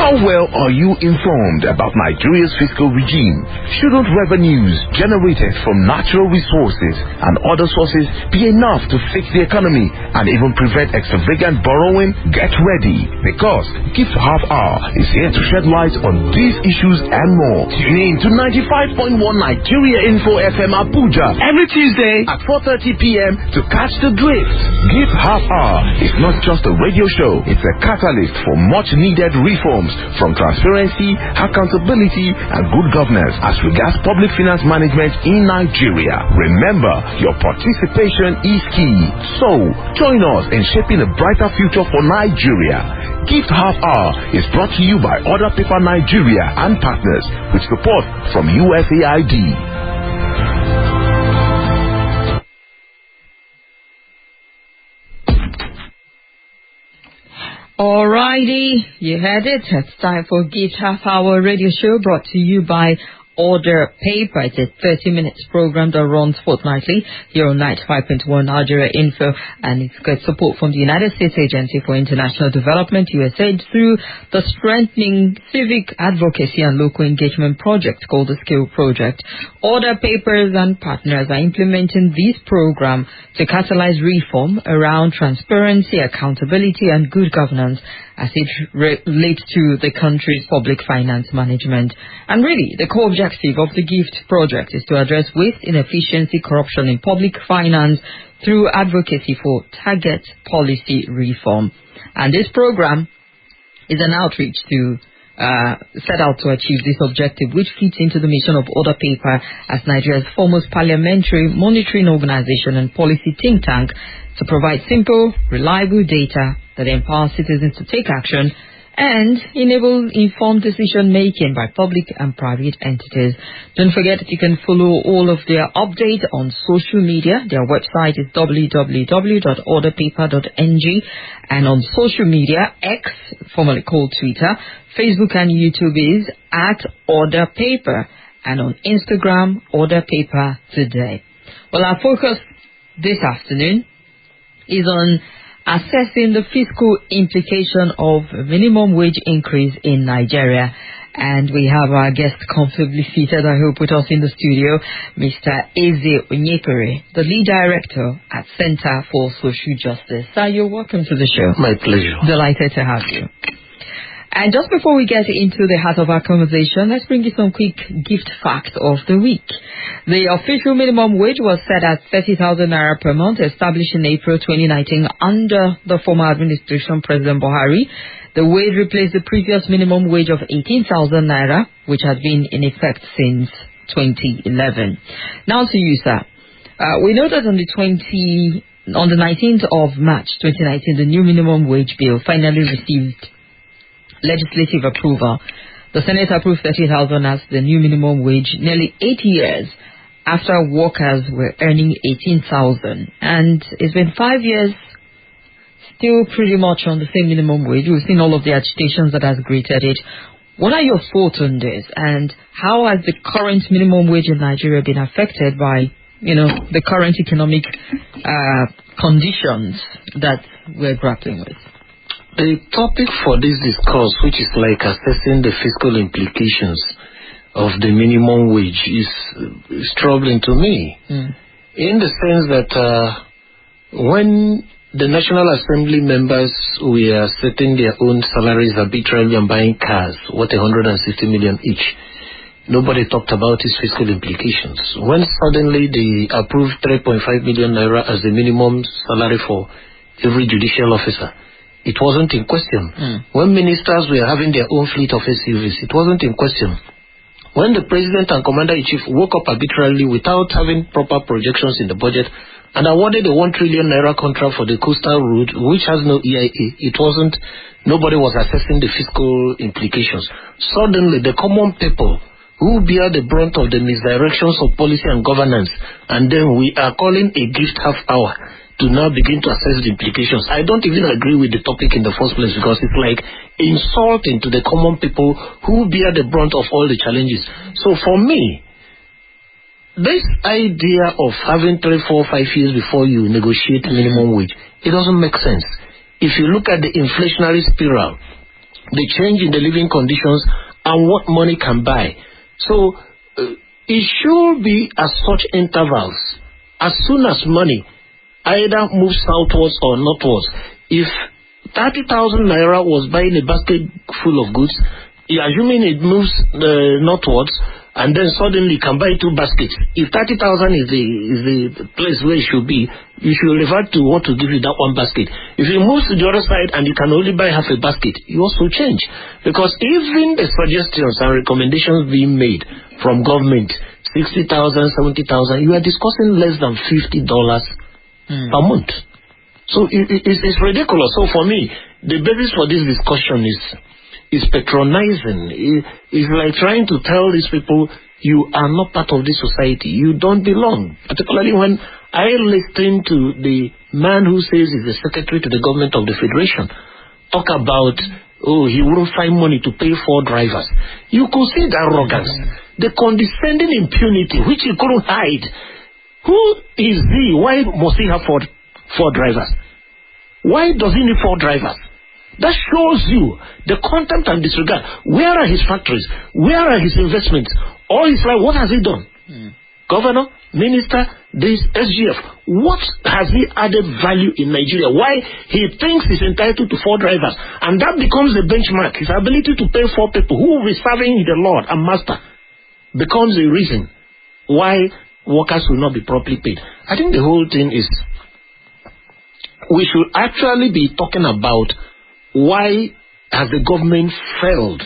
How well are you informed about Nigeria's fiscal regime? Shouldn't revenues generated from natural resources and other sources be enough to fix the economy and even prevent extravagant borrowing? Get ready, because GIFTHalfHour is here to shed light on these issues and more. Tune in to 95.1 Nigeria Info FM Abuja every Tuesday at 4:30 p.m. to catch the drift. GIFTHalfHour is not just a radio show, it's a catalyst for much needed reforms from transparency, accountability, and good governance as regards public finance management in Nigeria. Remember, your participation is key. So, join us in shaping a brighter future for Nigeria. GIFTHalfHour is brought to you by OrderPaper Nigeria and partners with support from USAID. Alrighty, you heard it. It's time for GIFTHalfHour radio show brought to you by OrderPaper. It's a 30-minute program that runs fortnightly here on 95.1 Nigeria Info, and it's got support from the United States Agency for International Development, USAID, through the Strengthening Civic Advocacy and Local Engagement project called the Skill Project. OrderPapers and partners are implementing this program to catalyze reform around transparency, accountability, and good governance as it relates to the country's public finance management. And really, the core objective of the GIFT project is to address waste, inefficiency, corruption in public finance through advocacy for target policy reform. And this program is an outreach to set out to achieve this objective, which fits into the mission of OrderPaper as Nigeria's foremost parliamentary monitoring organization and policy think tank, to provide simple, reliable data that empowers citizens to take action and enable informed decision-making by public and private entities. Don't forget that you can follow all of their updates on social media. Their website is www.orderpaper.ng, and on social media, X, formerly called Twitter, Facebook and YouTube is at OrderPaper, and on Instagram, OrderPaper Today. Well, our focus this afternoon is on assessing the fiscal implication of minimum wage increase in Nigeria. And we have our guest comfortably seated, I hope, with us in the studio, Mr. Eze Onyekpere, the lead director at Center for Social Justice. Sir, you're welcome to the show. My pleasure. Delighted to have you. And just before we get into the heart of our conversation, let's bring you some quick gift facts of the week. The official minimum wage was set at 30,000 naira per month, established in April 2019 under the former administration, President Buhari. The wage replaced the previous minimum wage of 18,000 naira, which had been in effect since 2011. Now to you, sir. We know that on the 19th of March 2019, the new minimum wage bill finally received legislative approval. The Senate approved 30,000 as the new minimum wage nearly 8 years after workers were earning 18,000. And it's been 5 years, still pretty much on the same minimum wage. We've seen all of the agitations that has greeted it. What are your thoughts on this? And how has the current minimum wage in Nigeria been affected by, the current economic conditions that we're grappling with? The topic for this discourse, which is like assessing the fiscal implications of the minimum wage, is troubling to me. In the sense that when the National Assembly members were setting their own salaries arbitrarily and buying cars worth 160 million each, nobody talked about its fiscal implications. When suddenly they approved 3.5 million naira as the minimum salary for every judicial officer, it wasn't in question. When ministers were having their own fleet of SUVs, it wasn't in question. When the president and commander-in-chief woke up arbitrarily without having proper projections in the budget and awarded a 1 trillion naira contract for the coastal road, which has no EIA, nobody was assessing the fiscal implications. Suddenly, the common people who bear the brunt of the misdirections of policy and governance, and then we are calling a GIFTHalfHour to now begin to assess the implications. I don't even agree with the topic in the first place, because it's like insulting to the common people who bear the brunt of all the challenges. So for me, this idea of having 3, 4, 5 years before you negotiate minimum wage, it doesn't make sense. If you look at the inflationary spiral the change in the living conditions, and what money can buy. So it should be at such intervals. As soon as money either moves southwards or northwards. If 30,000 naira was buying a basket full of goods, assuming it moves northwards, and then suddenly can buy 2 baskets. If 30,000 is the place where it should be, you should revert to what to give you that 1 basket. If it moves to the other side and you can only buy half a basket, you also change. Because even the suggestions and recommendations being made from government, 60,000, 70,000, you are discussing less than $50 per month. So it's ridiculous. So for me, the basis for this discussion is patronizing. It's like trying to tell these people, you are not part of this society. You don't belong. Particularly when I listen to the man who says he's the secretary to the government of the federation talk about, he wouldn't find money to pay 4 drivers. You could see the arrogance, the condescending impunity, which he couldn't hide. Who is he? Why must he have 4 drivers? Why does he need 4 drivers? That shows you the contempt and disregard. Where are his factories? Where are his investments? All his life, what has he done? Governor, minister, this SGF. What has he added value in Nigeria? Why he thinks he's entitled to 4 drivers? And that becomes the benchmark. His ability to pay 4 people who will be serving the Lord and Master becomes a reason why workers will not be properly paid. I think the whole thing is, we should actually be talking about why has the government failed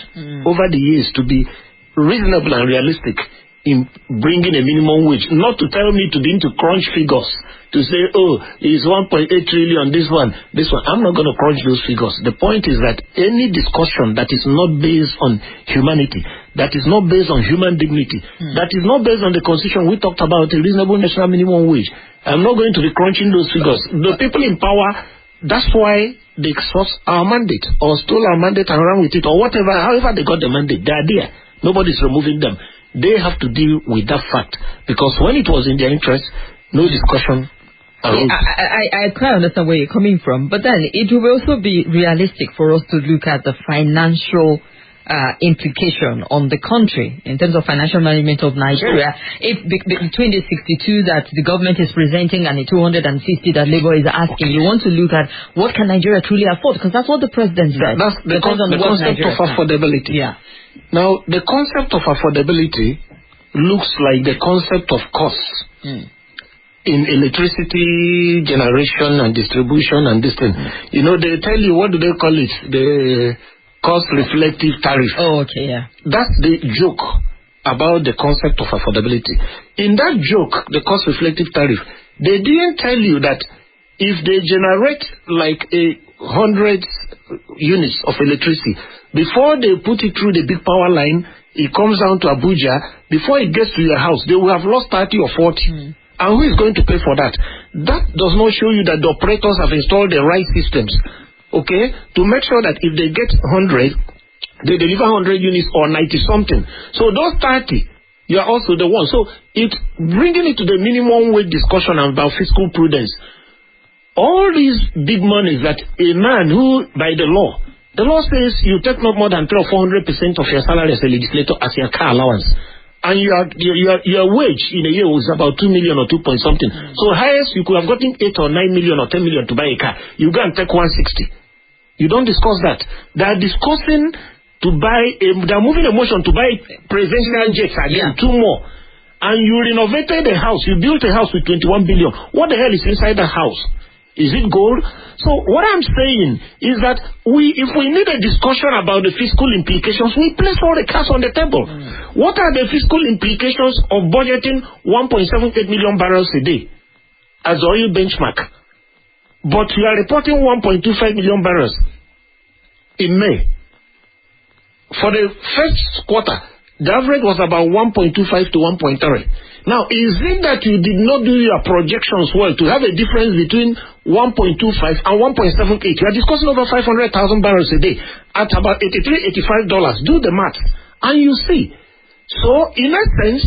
over the years to be reasonable and realistic in bringing a minimum wage, not to tell me to begin to crunch figures, to say, it's 1.8 trillion, this one. I'm not going to crunch those figures. The point is that any discussion that is not based on humanity, that is not based on human dignity, that is not based on the constitution we talked about, a reasonable national minimum wage, I'm not going to be crunching those figures. The people in power, that's why they sought our mandate, or stole our mandate and ran with it, or whatever, however they got the mandate, they are there. Nobody's removing them. They have to deal with that fact, because when it was in their interest, no discussion arose. I quite understand where you're coming from, but then it will also be realistic for us to look at the financial implication on the country in terms of financial management of Nigeria. If between the 62 that the government is presenting and the 250 that Labour is asking, you want to look at what can Nigeria truly afford, because that's what the president said. That's the concept of affordability. Yeah. Now, the concept of affordability looks like the concept of costs in electricity generation and distribution and this thing. You know, they tell you, what do they call it? The cost reflective tariff. Oh, okay, yeah. That's the joke about the concept of affordability. In that joke, the cost reflective tariff, they didn't tell you that if they generate like 100 units of electricity, before they put it through the big power line, it comes down to Abuja, before it gets to your house, they will have lost 30 or 40. And who is going to pay for that? That does not show you that the operators have installed the right systems, okay, to make sure that if they get 100, they deliver 100 units or 90-something. So those 30, you are also the one. So bringing it to the minimum wage discussion about fiscal prudence, all these big monies that a man who, by the law says you take not more than 300 or 400% of your salary as a legislator as your car allowance, and your wage in a year was about 2 million or 2 point something. So highest you could have gotten 8 or 9 million or 10 million to buy a car. You go and take 160. You don't discuss that. They are discussing to buy, they are moving a motion to buy presidential jets again, 2 more. And you renovated a house, you built a house with 21 billion. What the hell is inside the house? Is it gold? So what I'm saying is that if we need a discussion about the fiscal implications, we place all the cards on the table. What are the fiscal implications of budgeting 1.78 million barrels a day as the oil benchmark? But you are reporting 1.25 million barrels in May. For the first quarter, the average was about 1.25 to 1.3. Now, is it that you did not do your projections well to have a difference between 1.25 and 1.78? You are discussing over 500,000 barrels a day at about $83, $85. Do the math, and you see. So, in essence,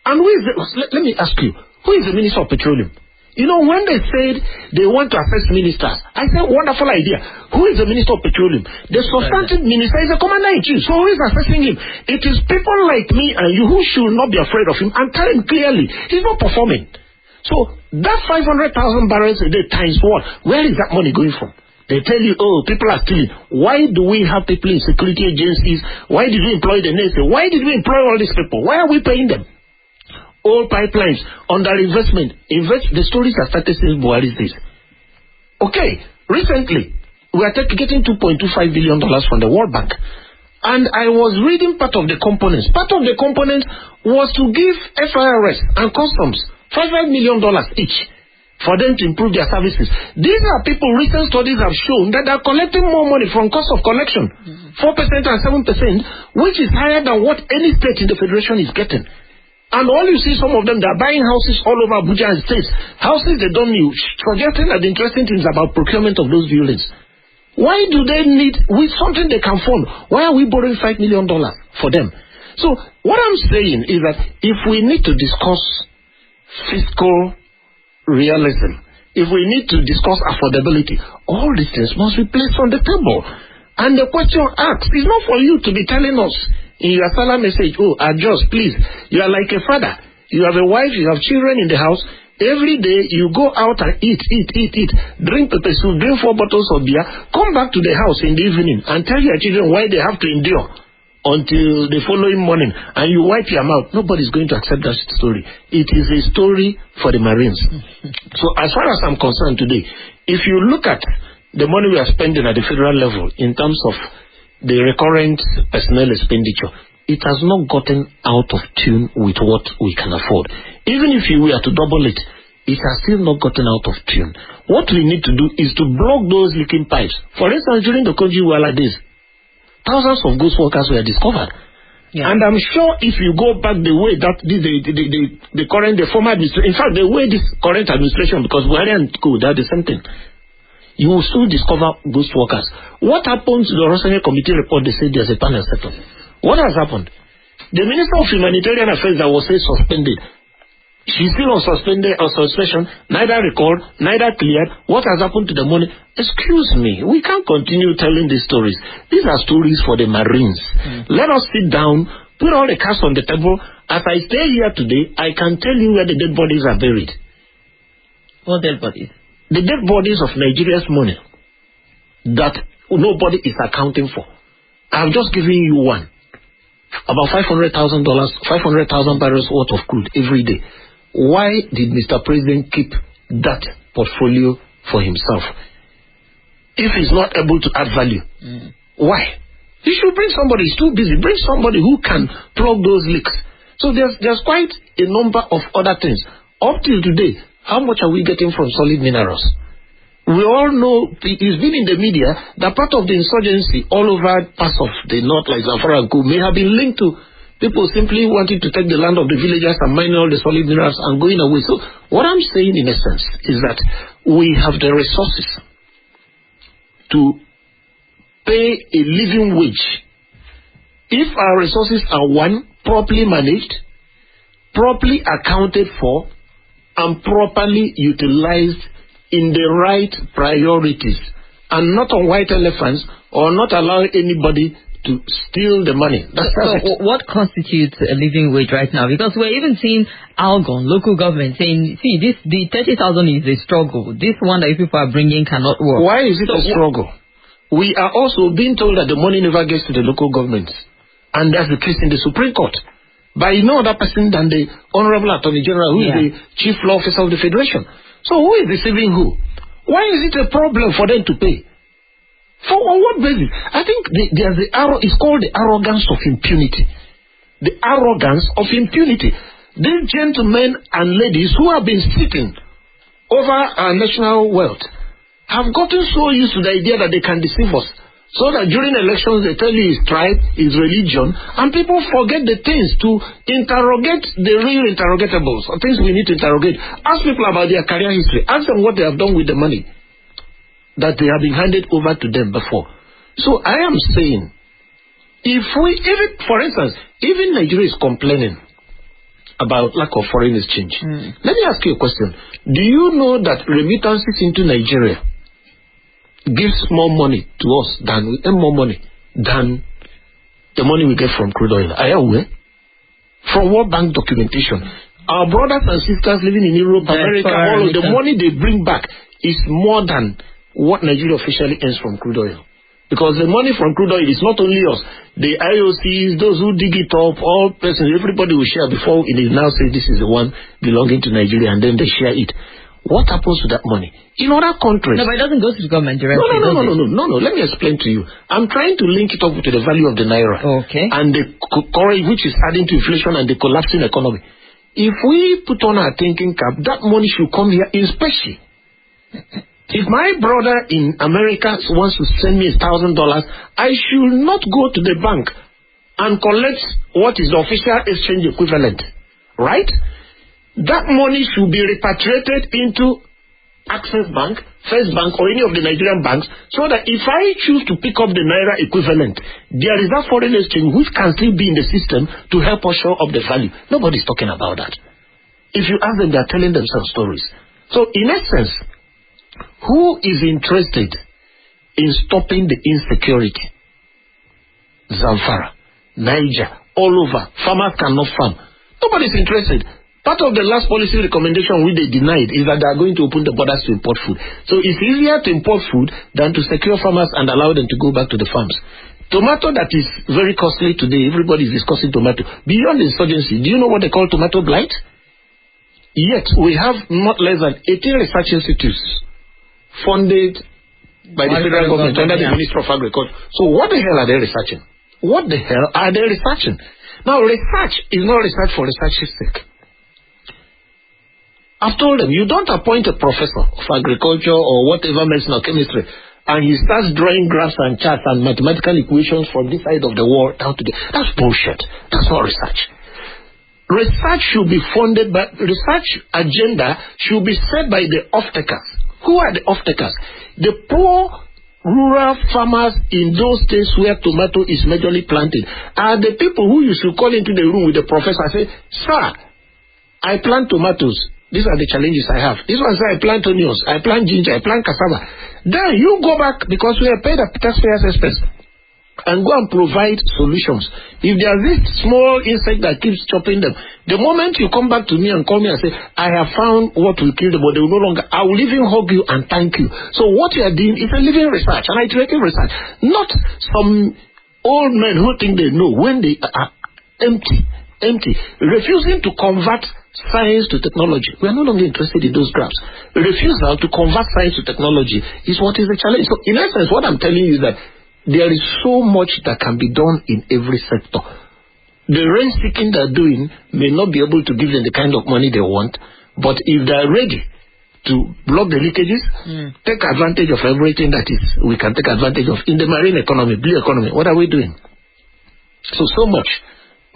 and let me ask you, who is the Minister of Petroleum? You know, when they said they want to assess ministers, I said, wonderful idea. Who is the Minister of Petroleum? The substantive minister is the Commander-in-Chief. So who is assessing him? It is people like me and you who should not be afraid of him and tell him clearly, he's not performing. So that 500,000 barrels a day times what? Where is that money going from? They tell you, oh, people are stealing. Why do we have people in security agencies? Why did we employ the NSA? Why did we employ all these people? Why are we paying them? Oil pipelines, underinvestment. The stories are started since Buhari's days. Okay, recently, we are getting $2.25 billion from the World Bank. And I was reading part of the components. Part of the components was to give FIRS and customs $5 million each, for them to improve their services. These are people, recent studies have shown that they are collecting more money from cost of collection, 4% and 7%, which is higher than what any state in the federation is getting. And all you see, some of them, they are buying houses all over Abuja and states, houses they don't need, forgetting that the interesting things about procurement of those buildings. Why do they need, with something they can fund, why are we borrowing $5 million for them? So what I'm saying is that if we need to discuss fiscal realism, if we need to discuss affordability, all these things must be placed on the table. And the question asked is not for you to be telling us in your salam message, oh, adjust, please. You are like a father. You have a wife, you have children in the house. Every day you go out and eat. Drink pepper soup, drink 4 bottles of beer, come back to the house in the evening and tell your children why they have to endure until the following morning, and you wipe your mouth. Nobody's going to accept that story. It is a story for the Marines. So as far as I'm concerned today, if you look at the money we are spending at the federal level in terms of the recurrent personnel expenditure, it has not gotten out of tune with what we can afford. Even if you were to double it, it has still not gotten out of tune. What we need to do is to block those leaking pipes. For instance, during the Kogi well like this, thousands of ghost workers were discovered. Yeah. And I'm sure if you go back the way that the former administration, in fact, the way this current administration, because Buhari and Co, they are the same thing, you will still discover ghost workers. What happened to the Rossini Committee report? They said there's a panel set up. What has happened? The Minister of Humanitarian Affairs that was suspended, she's still on suspension, neither recalled, neither cleared. What has happened to the money? Excuse me, we can't continue telling these stories. These are stories for the Marines. Let us sit down, put all the cards on the table. As I stay here today, I can tell you where the dead bodies are buried. What dead bodies? The dead bodies of Nigeria's money that nobody is accounting for. I've just given you one. About $500,000, 500,000 barrels worth of crude every day. Why did Mr. President keep that portfolio for himself? If he's not able to add value, why? He should bring somebody. He's too busy. Bring somebody who can plug those leaks. So there's quite a number of other things. Up till today, how much are we getting from solid minerals? We all know, it's been in the media, that part of the insurgency all over parts of the north, like Zamfara and Ko, may have been linked to people simply wanting to take the land of the villagers and mining all the solid minerals and going away. So what I'm saying in essence is that we have the resources to pay a living wage. If our resources are, one, properly managed, properly accounted for, and properly utilized in the right priorities, and not on white elephants, or not allowing anybody to steal the money. So what constitutes a living wage right now? Because we're even seeing Algon, local government, saying, see, the 30,000 is a struggle. This one that people are bringing cannot work. Why is it a struggle? We are also being told that the money never gets to the local governments. And that's the case in the Supreme Court. By no other person than the Honorable Attorney General, who is the Chief Law Officer of the Federation. So who is deceiving who? Why is it a problem for them to pay? On what basis? I think there's it's called the arrogance of impunity. The arrogance of impunity. These gentlemen and ladies who have been sitting over our national wealth have gotten so used to the idea that they can deceive us. So that during elections they tell you his tribe, his religion, and people forget the things to interrogate the real interrogatables, or things we need to interrogate. Ask people about their career history. Ask them what they have done with the money that they have been handed over to them before. So I am saying, if we, even, for instance, even Nigeria is complaining about lack of foreign exchange. Let me ask you a question. Do you know that remittances into Nigeria gives more money to us than we earn more money than the money we get from crude oil? Are you aware? From World Bank documentation, our brothers and sisters living in Europe, America, all of the money they bring back is more than what Nigeria officially earns from crude oil. Because the money from crude oil is not only us, the IOCs, those who dig it up, all persons, everybody will share before it is now say this is the one belonging to Nigeria, and then they share it. What happens to that money? In other countries... No, but it doesn't go to the government directly. No. Let me explain to you. I'm trying to link it up to the value of the naira. Okay. And the currency, which is adding to inflation and the collapsing economy. If we put on our thinking cap, that money should come here in specie. If my brother in America wants to send me $1,000, I should not go to the bank and collect what is the official exchange equivalent. Right? That money should be repatriated into Access Bank, First Bank, or any of the Nigerian banks, so that if I choose to pick up the naira equivalent, there is that foreign exchange which can still be in the system to help us show up the value. Nobody's talking about that. If you ask them, they are telling themselves stories. So, in essence, who is interested in stopping the insecurity? Zamfara, Niger, all over. Farmers cannot farm. Nobody's interested. Part of the last policy recommendation which they denied is that they are going to open the borders to import food. So it's easier to import food than to secure farmers and allow them to go back to the farms. Tomato that is very costly today, everybody is discussing tomato. Beyond insurgency, do you know what they call tomato blight? Yet we have not less than 18 research institutes funded by the federal government under the Ministry of Agriculture. So what the hell are they researching? What the hell are they researching? Now, research is not research for research's sake. I've told them, you don't appoint a professor of agriculture or whatever medicine or chemistry, and he starts drawing graphs and charts and mathematical equations from this side of the world down to the... That's bullshit. That's not research. Research should be funded by... Research agenda should be set by the off-takers. Who are the off-takers? The poor rural farmers in those states where tomato is majorly planted are the people who you should call into the room with the professor and say, sir, I plant tomatoes. These are the challenges I have. This one says I plant onions, I plant ginger, I plant cassava. Then you go back, because we are paid at taxpayers' expense, and go and provide solutions. If there's this small insect that keeps chopping them, the moment you come back to me and call me and say, I have found what will kill them, but they will no longer, I will even hug you and thank you. So what you are doing is a living research, an iterative research, not some old men who think they know when they are empty, refusing to convert science to technology. We are no longer interested in those graphs. Refusal to convert science to technology is what is the challenge. So in essence, what I'm telling you is that there is so much that can be done in every sector. The rent-seeking they're doing may not be able to give them the kind of money they want, but if they're ready to block the leakages, take advantage of everything that is we can take advantage of in the marine economy, blue economy, what are we doing? So much.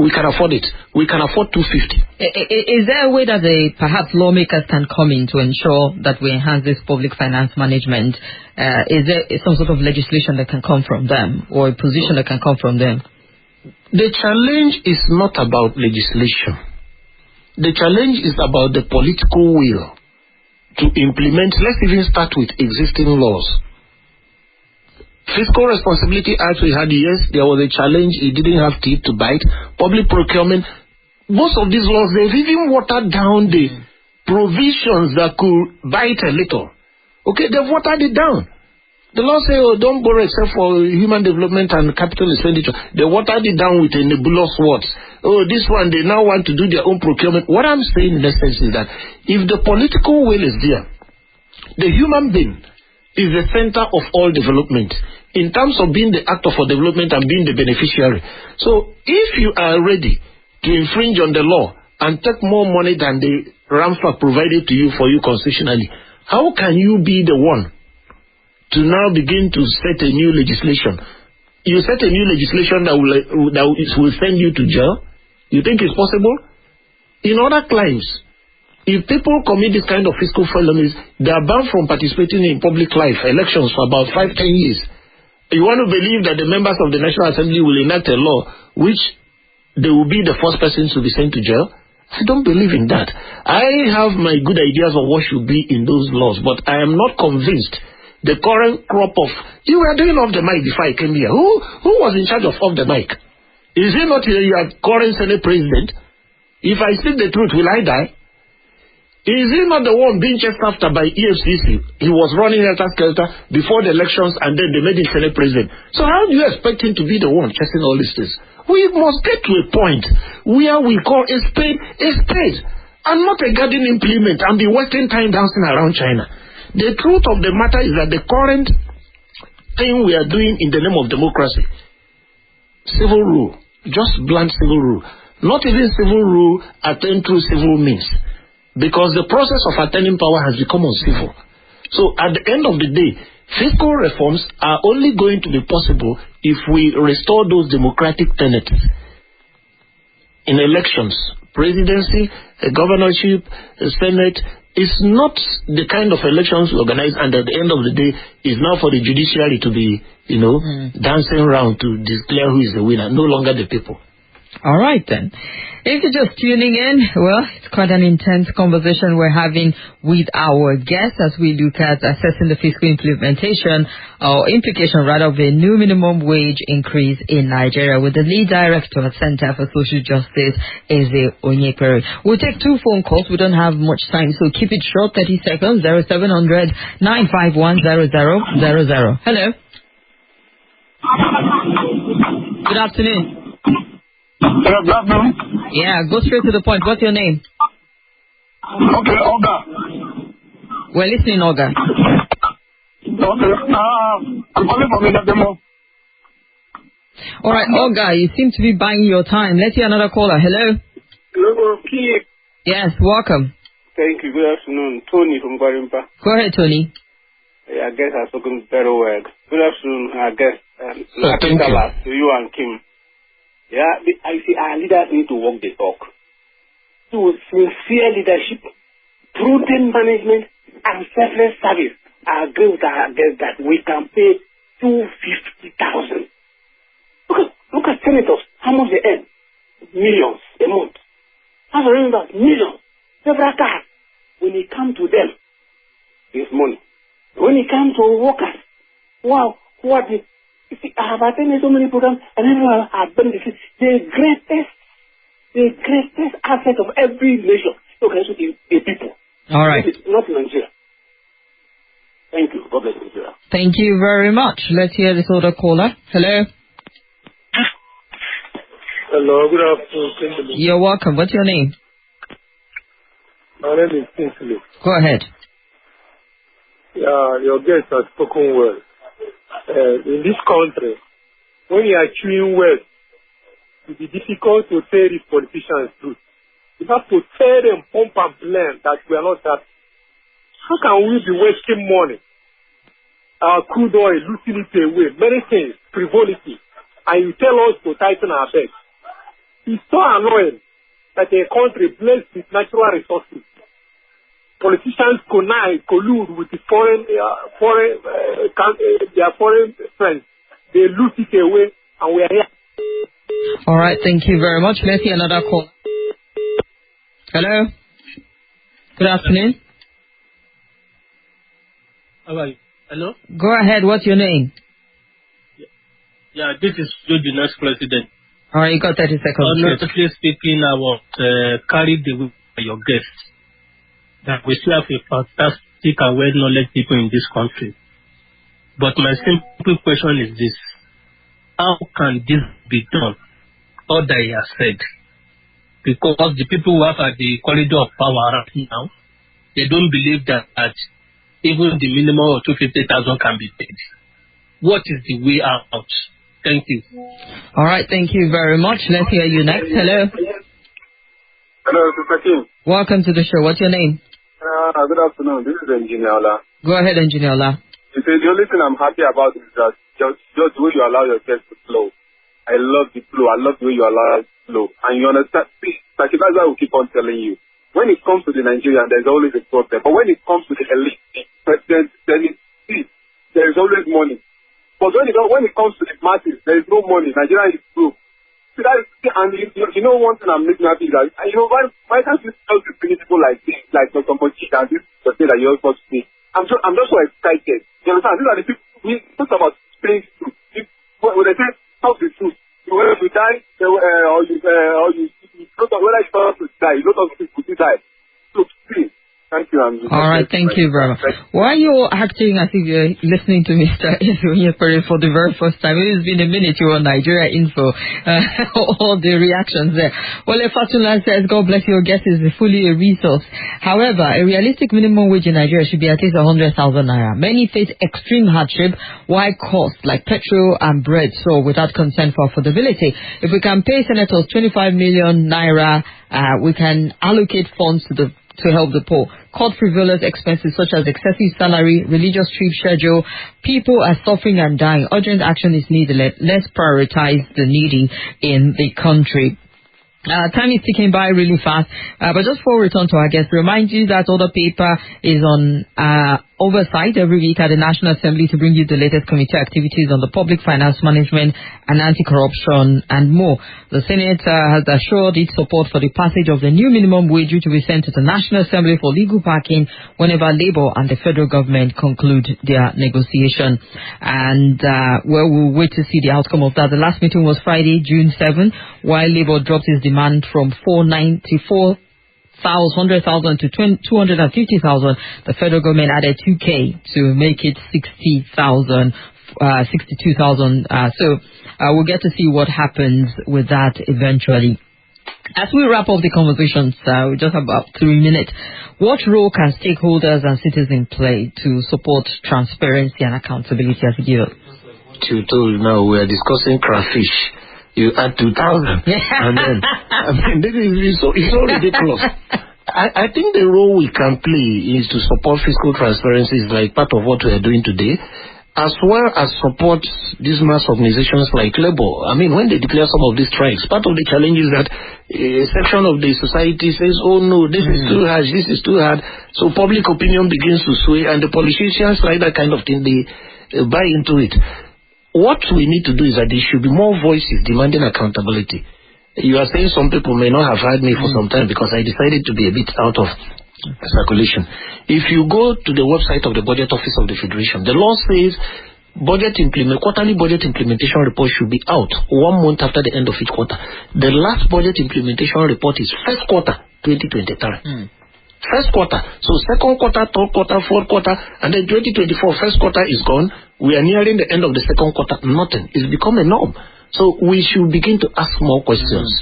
We can afford it. We can afford 250. Is there a way that perhaps lawmakers can come in to ensure that we enhance this public finance management? Is there some sort of legislation that can come from them, or a position that can come from them? The challenge is not about legislation. The challenge is about the political will to implement. Let's even start with existing laws. Fiscal Responsibility Act we had, yes, there was a challenge. It didn't have teeth to bite. Public procurement. Most of these laws, they've even watered down the provisions that could bite a little. Okay, they've watered it down. The law says, oh, don't borrow except for human development and capital expenditure. They watered it down with a nebulous words. Oh, this one, they now want to do their own procurement. What I'm saying in essence is that if the political will is there, the human being is the center of all development in terms of being the actor for development and being the beneficiary. So if you are ready to infringe on the law and take more money than the ramfak provided to you for you constitutionally, how can you be the one to now begin to set a new legislation? You set a new legislation that will send you to jail? You think it's possible? In other climes, if people commit this kind of fiscal felonies, they are banned from participating in public life, elections for about 5-10 years. You want to believe that the members of the National Assembly will enact a law which they will be the first person to be sent to jail? I don't believe in that. I have my good ideas on what should be in those laws, but I am not convinced the current crop of... You were doing off the mic before I came here. Who was in charge of off the mic? Is it not your current Senate president? If I speak the truth, will I die? Is he not the one being chased after by EFCC? He was running helter-skelter before the elections and then they made him Senate president. So how do you expect him to be the one chasing all these things? We must get to a point where we call a spade and not a garden implement and be wasting time dancing around China. The truth of the matter is that the current thing we are doing in the name of democracy, civil rule, just blunt civil rule, not even civil rule attained through civil means, because the process of attaining power has become uncivil. So at the end of the day, fiscal reforms are only going to be possible if we restore those democratic tenets. In elections, presidency, a governorship, a senate, is not the kind of elections we organize, and at the end of the day, is now for the judiciary to be, dancing around to declare who is the winner, no longer the people. All right, then. If you're just tuning in, well, it's quite an intense conversation we're having with our guests as we look at assessing the fiscal implication of a new minimum wage increase in Nigeria with the lead director at Center for Social Justice, Eze Onyekpere. We'll take 2 phone calls. We don't have much time, so keep it short, 30 seconds, 0700 951 0000. Hello. Good afternoon. Hello, good afternoon. Yeah, go straight to the point. What's your name? Okay, Olga. We're listening, Olga. Okay, I'm calling from the demo. All right, Olga, you seem to be buying your time. Let's hear another caller. Hello? Hello, Keith. Yes, welcome. Thank you. Good afternoon. Tony from Gwarimpa. Go ahead, Tony. I guess I've spoken very well. Good afternoon, I guess. Thank you. To you and Kim. Yeah, I see our leaders need to walk the talk. To sincere leadership, prudent management, and selfless service. I agree with our guest that we can pay $250,000. Look at senators, how much they earn? Millions a month. How do you remember? Millions. Several cars. When it comes to them, it's money. When it comes to workers, wow, what the... You see, I have attended so many programs, and everyone has benefited. The greatest asset of every nation. Okay, so the people. All right. Not Nigeria. Thank you. God bless Nigeria. Thank you very much. Let's hear this other caller. Hello. Hello, good afternoon. You're welcome. What's your name? My name is Kingsley. Go ahead. Yeah, your guest has spoken well. In this country, when you are chewing well, it will be difficult to tell these politicians truth. You have to tell them pump and blame that we are not happy. How can we be wasting money? Our crude oil, losing it away, many things, frivolity, and you tell us to tighten our belt. It's so annoying that a country blessed with natural resources, politicians collude with the their foreign friends. They lose it away, and we are here. All right, thank you very much. Let's hear another call. Hello. Good afternoon. How are you? Hello? Go ahead. What's your name? Yeah, this is the next president. All right, you got 30 seconds. Honestly speaking, I was carried away by your guest. That we still have a fantastic and well-knowledge people in this country. But my simple question is this. How can this be done? All that he has said. Because the people who are at the corridor of power right now, they don't believe that even the minimum of 250,000 can be paid. What is the way out? Thank you. All right, thank you very much. Let's hear you next. Hello. Hello, Sister Kim. Welcome to the show. What's your name? Good afternoon. This is Engineer Ola. Go ahead, Engineer Ola. You say the only thing I'm happy about is that just the way you allow yourself to flow. I love the flow. I love the way you allow it to flow. And you understand, like that's why we keep on telling you. When it comes to the Nigerian, there's always a problem. But when it comes to the elite, president, then there is always money. But when it comes to the masses, there is no money. Nigeria is broke. And you know one thing I'm making happy is that, why can't you tell the people like this, like Dr. Mochi and this person that you're supposed to say? I'm just so excited. You understand? These are the people we talk about space truth. When they say talk the truth, whether you die or you don't know whether you want to die, you don't know people to die. So please. Thank you. All right, thank you very much. Why are you acting as if you're listening to Mr. Eze Onyekpere for the very first time? It's been a minute you're on Nigeria Info. All the reactions there. Well, Fatula says, God bless your guest is fully a resource. However, a realistic minimum wage in Nigeria should be at least 100,000 naira. Many face extreme hardship, while costs like petrol and bread soar without concern for affordability. If we can pay senators 25 million naira, we can allocate funds to help the poor. Cut frivolous expenses such as excessive salary, religious trip schedule. People are suffering and dying. Urgent action is needed. Let's prioritize the needy in the country. Time is ticking by really fast, but just before we return to our guest, remind you that OrderPaper is on oversight every week at the National Assembly to bring you the latest committee activities on the public finance management and anti-corruption and more. The Senate has assured its support for the passage of the new minimum wage, which will be sent to the National Assembly for legal backing whenever Labour and the federal government conclude their negotiation. And we'll wait to see the outcome of that. The last meeting was Friday, June 7, while Labour dropped its demand from 494,100,000 to 250,000. The federal government added 2K to make it 62,000. So we'll get to see what happens with that eventually. As we wrap up the conversations, we just have about 3 minutes. What role can stakeholders and citizens play to support transparency and accountability as a giver? You told now we are discussing crayfish. You add 2,000, and then it's so ridiculous. I think the role we can play is to support fiscal transparency, is like part of what we are doing today, as well as support these mass organizations like Labour. I mean, when they declare some of these strikes, part of the challenge is that a section of the society says, oh no, this is too harsh, this is too hard. So public opinion begins to sway, and the politicians like that kind of thing, they buy into it. What we need to do is that there should be more voices demanding accountability. You are saying some people may not have heard me for some time because I decided to be a bit out of circulation. If you go to the website of the Budget Office of the Federation, the law says quarterly budget implementation report should be out 1 month after the end of each quarter. The last budget implementation report is first quarter 2023. First quarter. So second quarter, third quarter, fourth quarter, and then 2024, first quarter is gone. We are nearing the end of the second quarter. Nothing. It's become a norm. So we should begin to ask more questions.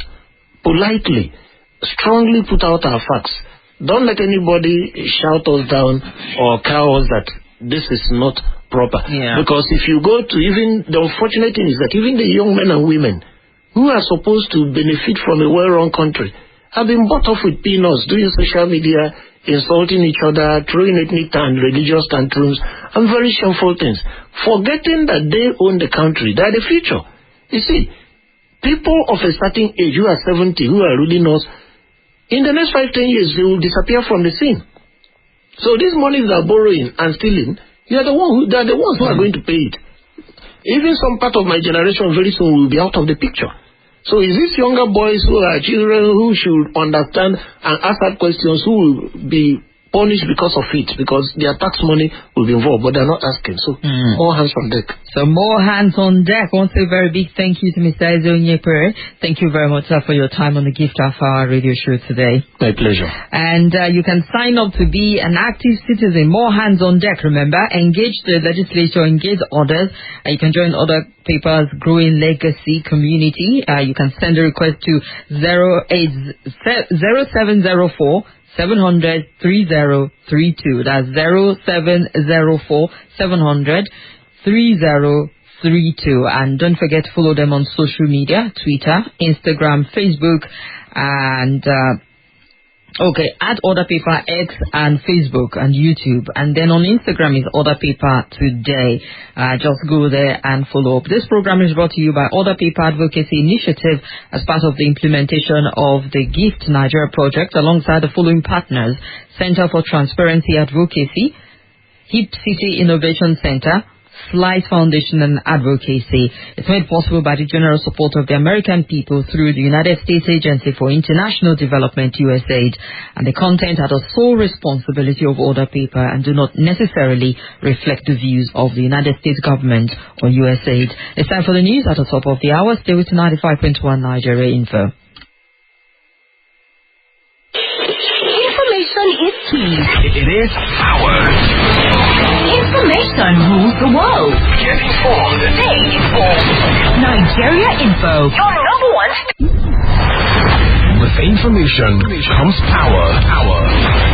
Politely, strongly put out our facts. Don't let anybody shout us down or cow us that this is not proper. Yeah. Because if you go to the unfortunate thing is that even the young men and women who are supposed to benefit from a well-run country have been bought off with peanuts, doing social media, insulting each other, throwing ethnic and religious tantrums, and very shameful things, forgetting that they own the country, they are the future. You see, people of a certain age who are 70, who are ruling us, in the next 5-10 years, they will disappear from the scene. So these monies that are borrowing and stealing, they are the ones who are going to pay it. Even some part of my generation very soon will be out of the picture. So is these younger boys who are children who should understand and ask that questions, who will be punished because of it, because their tax money will be involved, but they're not asking. So more hands on deck. So more hands on deck. I want to say a very big thank you to Mr. Eze Onyekpere. Thank you very much, sir, for your time on the GIFTHalfHour radio show today. My pleasure. And you can sign up to be an active citizen. More hands on deck, remember. Engage the legislature, engage others. You can join OrderPaper's growing legacy community. You can send a request to 0704 700 3032. That's 0704 700 3032. And don't forget to follow them on social media, Twitter, Instagram, Facebook, and at OrderPaper X and Facebook and YouTube. And then on Instagram is OrderPaper Today. Just go there and follow up. This program is brought to you by OrderPaper Advocacy Initiative as part of the implementation of the Gift Nigeria project alongside the following partners: Center for Transparency Advocacy, Hip City Innovation Center, Slight Foundation and Advocacy. It's made possible by the generous support of the American people through the United States Agency for International Development, USAID, and the content are the sole responsibility of OrderPaper and do not necessarily reflect the views of the United States government or USAID. It's time for the news at the top of the hour. Stay with 95.1 Nigeria Info. Information is key. It is power. Information rules the world. Get informed. Stay informed. Nigeria Info. Your number one. With information comes power.